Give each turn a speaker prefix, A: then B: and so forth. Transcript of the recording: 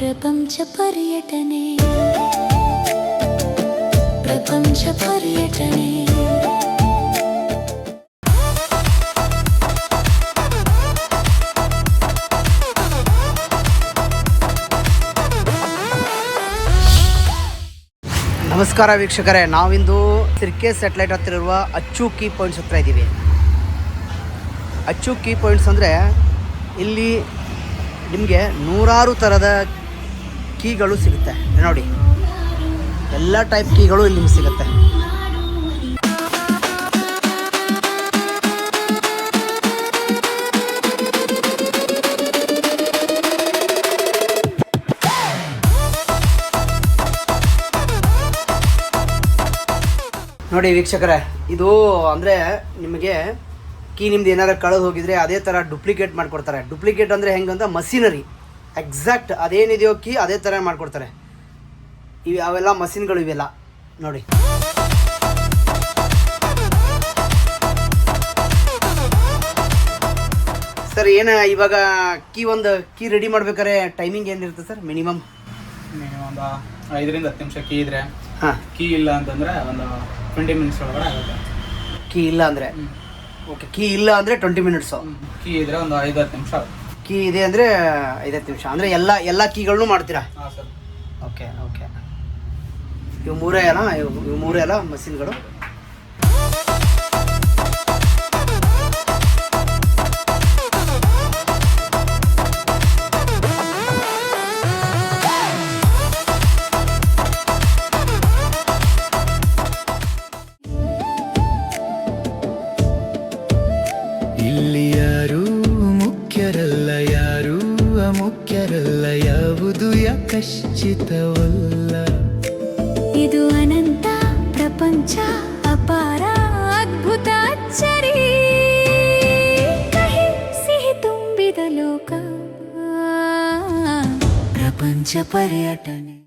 A: ಪ್ರಪಂಚ ಪರ್ಯಟನೆ ಪ್ರಪಂಚ ಪರ್ಯಟನೆ.
B: ನಮಸ್ಕಾರ ವೀಕ್ಷಕರೇ, ನಾವಿಂದು ಸಿರ್ಕೆ ಸ್ಯಾಟಲೈಟ್ ಹತ್ತಿರ ಇರುವ ಅಚ್ಚು ಕೀ ಪಾಯಿಂಟ್ಸ್ ಹತ್ರ ಇದ್ದೀವಿ. ಅಚ್ಚು ಕೀ ಪಾಯಿಂಟ್ಸ್ ಅಂದರೆ ಇಲ್ಲಿ ನಿಮಗೆ ನೂರಾರು ಥರದ ಕೀಗಳು ಸಿಗುತ್ತೆ. ನೋಡಿ, ಎಲ್ಲ ಟೈಪ್ ಕೀಗಳು ಇಲ್ಲಿ ನಿಮ್ಗೆ ಸಿಗುತ್ತೆ. ನೋಡಿ ವೀಕ್ಷಕರೇ, ಇದು ಅಂದರೆ ನಿಮಗೆ ಕೀ ನಿಮ್ದು ಏನಾರು ಕಳೆದು ಹೋಗಿದ್ರೆ ಅದೇ ಥರ ಡುಪ್ಲಿಕೇಟ್ ಮಾಡಿಕೊಡ್ತಾರೆ. ಡುಪ್ಲಿಕೇಟ್ ಅಂದರೆ ಹೆಂಗಂತ ಮಷಿನರಿ ಎಕ್ಸಾಕ್ಟ್ ಅದೇನಿದೆಯೋ ಕೀ ಅದೇ ಥರ ಮಾಡಿಕೊಡ್ತಾರೆ. ಅವೆಲ್ಲ ಮಷಿನ್ಗಳು ಇವೆಲ್ಲ ನೋಡಿ. ಸರ್ ಏನು ಇವಾಗ ಒಂದು ಕೀ ರೆಡಿ ಮಾಡ್ಬೇಕಾದ್ರೆ ಟೈಮಿಂಗ್ ಏನಿರುತ್ತೆ ಸರ್? ಮಿನಿಮಮ್
C: ಒಂದು 5ರಿಂದ 10 ನಿಮಿಷ ಕೀ ಇದ್ರೆ.
B: ಹಾಂ,
C: ಕೀ ಇಲ್ಲ ಅಂತಂದರೆ ಒಂದು 20 ಮಿನಿಟ್ಸ್ ಒಳಗಡೆ ಆಗುತ್ತೆ.
B: ಕೀ ಇಲ್ಲ ಅಂದರೆ ಓಕೆ, ಕೀ ಇಲ್ಲ ಅಂದರೆ 20 ಮಿನಿಟ್ಸು.
C: ಕೀ ಇದ್ರೆ ಒಂದು 5-10 ನಿಮಿಷ ಆಗುತ್ತೆ.
B: ಕೀ ಇದೆ ಅಂದರೆ 5-10 ನಿಮಿಷ ಅಂದರೆ ಎಲ್ಲ ಕೀಗಳನ್ನೂ ಮಾಡ್ತೀರಾ?
C: ಹಾಂ ಸರ್.
B: Okay okay. ಇವು ಮೂರೇ ಅಲ್ಲ ಮಷಿನ್ಗಳು?
D: ಇಲ್ಲಿ ಯಾರು ಮುಖ್ಯರಲ್ಲ, ಯಾರು ಅಮುಖ್ಯರಲ್ಲ, ಯಾವುದು ಯಾಕಶ್ಚಿತವಲ್ಲ.
A: ಇದು ಅನಂತ ಪ್ರಪಂಚ, ಅಪಾರ ಅದ್ಭುತ ಅಚ್ಚರಿ, ಕಹಿ ಸಿಹಿ ತುಂಬಿದ ಲೋಕ ಪ್ರಪಂಚ ಪರ್ಯಟನೆ.